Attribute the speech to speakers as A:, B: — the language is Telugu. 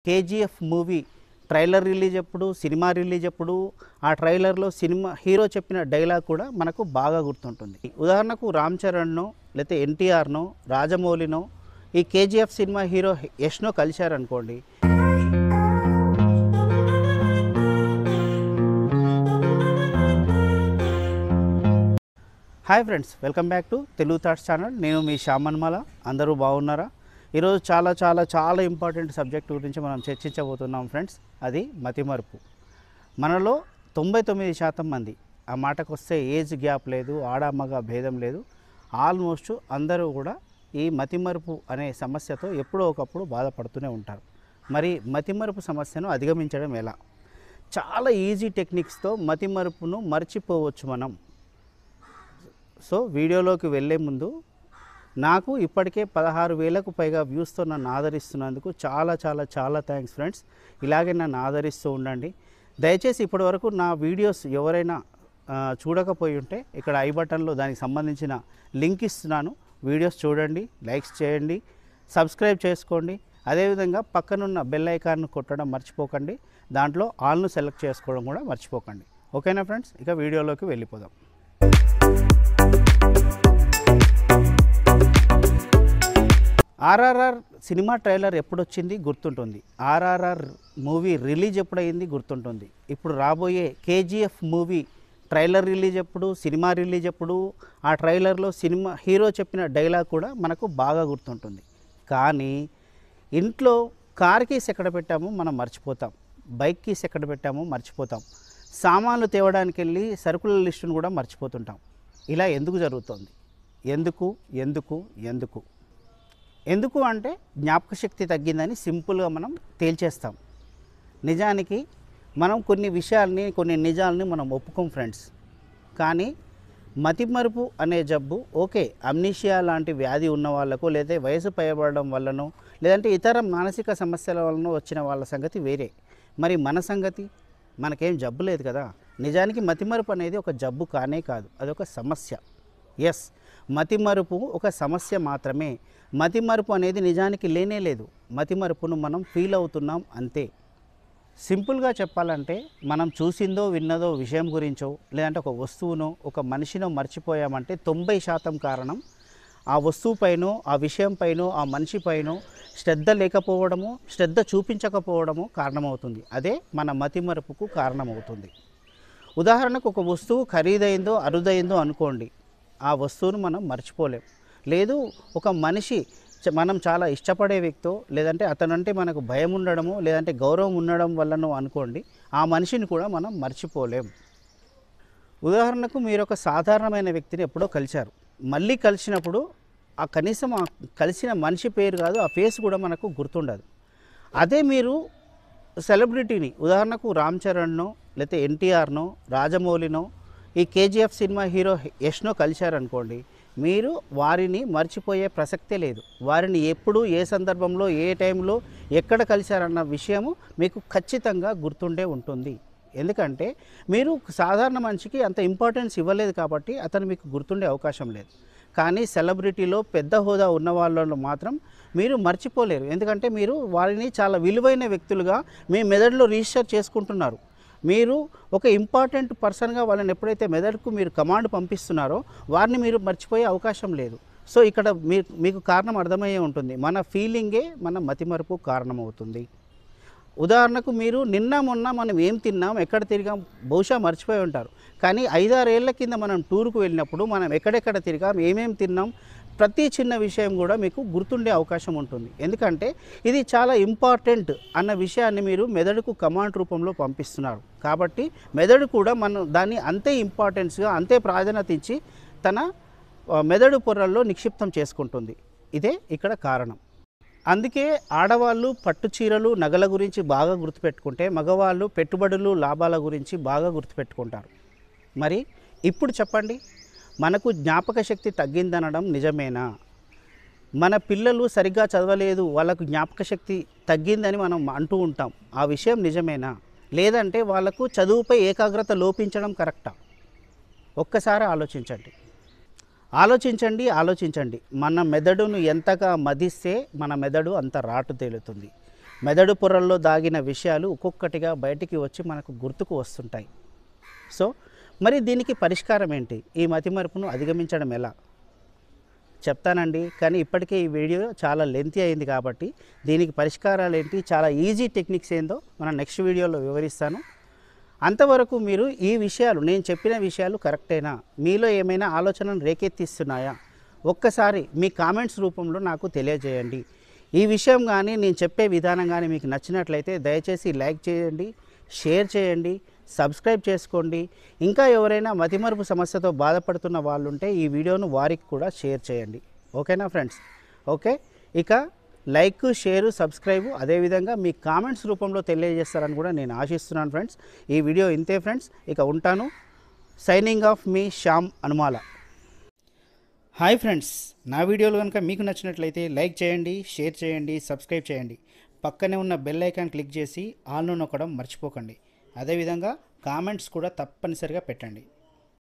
A: కేజీఎఫ్ మూవీ ట్రైలర్ రిలీజ్ ఎప్పుడు, సినిమా రిలీజ్ ఎప్పుడు, ఆ ట్రైలర్లో సినిమా హీరో చెప్పిన డైలాగ్ కూడా మనకు బాగా గుర్తుంటుంది. ఉదాహరణకు రామ్ చరణ్నో లేకపోతే ఎన్టీఆర్నో రాజమౌళినో ఈ కేజీఎఫ్ సినిమా హీరో యష్నో కలిశారనుకోండి, hi friends, welcome back to Telugu thoughts channel. నేను మీ శ్యామన్మల. అందరూ బాగున్నారా? ఈరోజు చాలా ఇంపార్టెంట్ సబ్జెక్ట్ గురించి మనం చర్చించబోతున్నాం ఫ్రెండ్స్. అది మతిమరుపు. మనలో 99% మంది, ఆ మాటకు వస్తే ఏజ్ గ్యాప్ లేదు, ఆడమగ భేదం లేదు, ఆల్మోస్ట్ అందరూ కూడా ఈ మతిమరుపు అనే సమస్యతో ఎప్పుడో ఒకప్పుడు బాధపడుతూనే ఉంటారు. మరి మతిమరుపు సమస్యను అధిగమించడం ఎలా? చాలా ఈజీ టెక్నిక్స్తో మతిమరుపును మర్చిపోవచ్చు మనం. సో వీడియోలోకి వెళ్ళే ముందు, నాకు ఇప్పటికే 16,000కు పైగా వ్యూస్తో నన్ను ఆదరిస్తున్నందుకు చాలా థ్యాంక్స్ ఫ్రెండ్స్. ఇలాగే నన్ను ఆదరిస్తూ ఉండండి. దయచేసి ఇప్పటి వరకు నా వీడియోస్ ఎవరైనా చూడకపోయి ఉంటే ఇక్కడ ఐ బటన్లో దానికి సంబంధించిన లింక్ ఇస్తున్నాను. వీడియోస్ చూడండి, లైక్స్ చేయండి, సబ్స్క్రైబ్ చేసుకోండి. అదేవిధంగా పక్కనున్న బెల్ ఐకాన్ను కొట్టడం మర్చిపోకండి. దాంట్లో ఆల్ను సెలెక్ట్ చేసుకోవడం కూడా మర్చిపోకండి. ఓకేనా ఫ్రెండ్స్? ఇక వీడియోలోకి వెళ్ళిపోదాం. ఆర్ఆర్ఆర్ సినిమా ట్రైలర్ ఎప్పుడు వచ్చింది గుర్తుంటుంది. ఆర్ఆర్ఆర్ మూవీ రిలీజ్ ఎప్పుడయింది గుర్తుంటుంది. ఇప్పుడు రాబోయే కేజీఎఫ్ మూవీ ట్రైలర్ రిలీజ్ ఎప్పుడు, సినిమా రిలీజ్ ఎప్పుడు, ఆ ట్రైలర్లో సినిమా హీరో చెప్పిన డైలాగ్ కూడా మనకు బాగా గుర్తుంటుంది. కానీ ఇంట్లో కార్ కీస్ ఎక్కడ పెట్టామో మనం మర్చిపోతాం, బైక్ కీస్ ఎక్కడ పెట్టామో మర్చిపోతాం, సామాన్లు తేవడానికి వెళ్ళి సరుకుల లిస్టును కూడా మర్చిపోతుంటాం. ఇలా ఎందుకు జరుగుతుంది? ఎందుకు అంటే జ్ఞాపక శక్తి తగ్గిందని సింపుల్గా మనం తేల్చేస్తాం. నిజానికి మనం కొన్ని విషయాల్ని, కొన్ని నిజాలని మనం ఒప్పుకోం ఫ్రెండ్స్. కానీ మతిమరుపు అనే జబ్బు ఓకే, అమ్నీషియా లాంటి వ్యాధి ఉన్న వాళ్ళకు, లేదా వయసు పైబడడం వల్లనో, లేదంటే ఇతర మానసిక సమస్యల వలన వచ్చిన వాళ్ళ సంగతి వేరే. మరి మన సంగతి, మనకేం జబ్బు లేదు కదా. నిజానికి మతిమరుపు అనేది ఒక జబ్బు కానే కాదు, అది ఒక సమస్య. ఎస్, మతిమరుపు ఒక సమస్య మాత్రమే. మతిమరుపు అనేది నిజానికి లేనే లేదు. మతిమరుపును మనం ఫీల్ అవుతున్నాం అంతే. సింపుల్గా చెప్పాలంటే, మనం చూసిందో విన్నదో విషయం గురించో, లేదంటే ఒక వస్తువునో ఒక మనిషినో మర్చిపోయామంటే 90% కారణం ఆ వస్తువుపైనో, ఆ విషయంపైనో, ఆ మనిషిపైనో శ్రద్ధ లేకపోవడము, శ్రద్ధ చూపించకపోవడము కారణమవుతుంది. అదే మన మతిమరుపుకు కారణమవుతుంది. ఉదాహరణకు ఒక వస్తువు ఖరీదైందో అరుదైందో అనుకోండి, ఆ వస్తువును మనం మర్చిపోలేం. లేదు, ఒక మనిషి మనం చాలా ఇష్టపడే వ్యక్తో, లేదంటే అతనంటే మనకు భయం ఉండడమో, లేదంటే గౌరవం ఉండడం వల్లనో అనుకోండి, ఆ మనిషిని కూడా మనం మర్చిపోలేం. ఉదాహరణకు మీరు ఒక సాధారణమైన వ్యక్తిని ఎప్పుడో కలిశారు. మళ్ళీ కలిసినప్పుడు ఆ కనీసం ఆ కలిసిన మనిషి పేరు కాదు, ఆ ఫేస్ కూడా మనకు గుర్తుండదు. అదే మీరు సెలబ్రిటీని, ఉదాహరణకు రామ్ చరణ్నో లేకపోతే ఎన్టీఆర్నో రాజమౌళినో ఈ కేజీఎఫ్ సినిమా హీరో యష్నో కలిశారనుకోండి, మీరు వారిని మర్చిపోయే ప్రసక్తే లేదు. వారిని ఎప్పుడు, ఏ సందర్భంలో, ఏ టైంలో, ఎక్కడ కలిశారన్న విషయము మీకు ఖచ్చితంగా గుర్తుండే ఉంటుంది. ఎందుకంటే మీరు సాధారణ మనిషికి అంత ఇంపార్టెన్స్ ఇవ్వలేదు కాబట్టి అతను మీకు గుర్తుండే అవకాశం లేదు. కానీ సెలబ్రిటీలో పెద్ద హోదా ఉన్న వాళ్ళను మాత్రం మీరు మర్చిపోలేరు. ఎందుకంటే మీరు వారిని చాలా విలువైన వ్యక్తులుగా మీ మెదడులో రిజిస్టర్ చేసుకుంటున్నారు. మీరు ఒక ఇంపార్టెంట్ పర్సన్గా వాళ్ళని ఎప్పుడైతే మెదడుకు మీరు కమాండ్ పంపిస్తున్నారో వారిని మీరు మర్చిపోయే అవకాశం లేదు. సో ఇక్కడ మీకు కారణం అర్థమయ్యే ఉంటుంది. మన ఫీలింగే మన మతిమరుపు కారణమవుతుంది. ఉదాహరణకు మీరు నిన్న మొన్న మనం ఏం తిన్నాం, ఎక్కడ తిరిగాం బహుశా మర్చిపోయి ఉంటారు. కానీ 5-6 ఏళ్ల కింద మనం టూర్కు వెళ్ళినప్పుడు మనం ఎక్కడెక్కడ తిరిగాం, ఏమేమి తిన్నాం, ప్రతి చిన్న విషయం కూడా మీకు గుర్తుండే అవకాశం ఉంటుంది. ఎందుకంటే ఇది చాలా ఇంపార్టెంట్ అన్న విషయాన్ని మీరు మెదడుకు కమాండ్ రూపంలో పంపిస్తున్నారు. కాబట్టి మెదడు కూడా మనం దాన్ని అంతే ఇంపార్టెన్స్గా, అంతే ప్రాధాన్యత ఇచ్చి తన మెదడు పొరల్లో నిక్షిప్తం చేసుకుంటుంది. ఇదే ఇక్కడ కారణం. అందుకే ఆడవాళ్ళు పట్టు చీరలు, నగల గురించి బాగా గుర్తుపెట్టుకుంటే, మగవాళ్ళు పెట్టుబడులు, లాభాల గురించి బాగా గుర్తుపెట్టుకుంటారు. మరి ఇప్పుడు చెప్పండి, మనకు జ్ఞాపక శక్తి తగ్గిందనడం నిజమేనా? మన పిల్లలు సరిగ్గా చదవలేదు, వాళ్ళకు జ్ఞాపక శక్తి తగ్గిందని మనం అంటూ ఉంటాం. ఆ విషయం నిజమేనా? లేదంటే వాళ్ళకు చదువుపై ఏకాగ్రత లోపించడం కరెక్టా? ఒక్కసారి ఆలోచించండి. మన మెదడును ఎంతగా మదిస్తే మన మెదడు అంత రాటు తేలుతుంది. మెదడు పొరల్లో దాగిన విషయాలు ఒక్కొక్కటిగా బయటికి వచ్చి మనకు గుర్తుకు వస్తుంటాయి. సో మరి దీనికి పరిష్కారం ఏంటి? ఈ మతిమరుపును అధిగమించడం ఎలా చెప్తానండి. కానీ ఇప్పటికే ఈ వీడియో చాలా లెంతీ అయింది కాబట్టి దీనికి పరిష్కారాలు ఏంటి, చాలా ఈజీ టెక్నిక్స్ ఏందో మనం నెక్స్ట్ వీడియోలో వివరిస్తాను. అంతవరకు మీరు ఈ విషయాలు, నేను చెప్పిన విషయాలు కరెక్టేనా, మీలో ఏమైనా ఆలోచనలు రేకెత్తిస్తున్నాయా, ఒక్కసారి మీ కామెంట్స్ రూపంలో నాకు తెలియజేయండి. ఈ విషయం కానీ నేను చెప్పే విధానం కానీ మీకు నచ్చినట్లయితే దయచేసి లైక్ చేయండి, షేర్ చేయండి, సబ్స్క్రైబ్ చేసుకోండి. ఇంకా ఎవరైనా మతిమరుపు సమస్యతో బాధపడుతున్న వాళ్ళు ఉంటే ఈ వీడియోను వారికి కూడా షేర్ చేయండి. ఓకేనా ఫ్రెండ్స్? ఓకే, ఇక లైక్, షేరు, సబ్స్క్రైబ్ అదేవిధంగా మీ కామెంట్స్ రూపంలో తెలియజేస్తారని కూడా నేను ఆశిస్తున్నాను ఫ్రెండ్స్. ఈ వీడియో ఇంతే ఫ్రెండ్స్, ఇక ఉంటాను. సైనింగ్ ఆఫ్ మీ శ్యామ్ అనుమాల. హాయ్ ఫ్రెండ్స్, నా వీడియోలు కనుక మీకు నచ్చినట్లయితే లైక్ చేయండి, షేర్ చేయండి, సబ్స్క్రైబ్ చేయండి. పక్కనే ఉన్న బెల్ ఐకాన్ క్లిక్ చేసి ఆల్ను నొక్కడం మర్చిపోకండి. అదేవిధంగా కామెంట్స్ కూడా తప్పనిసరిగా పెట్టండి.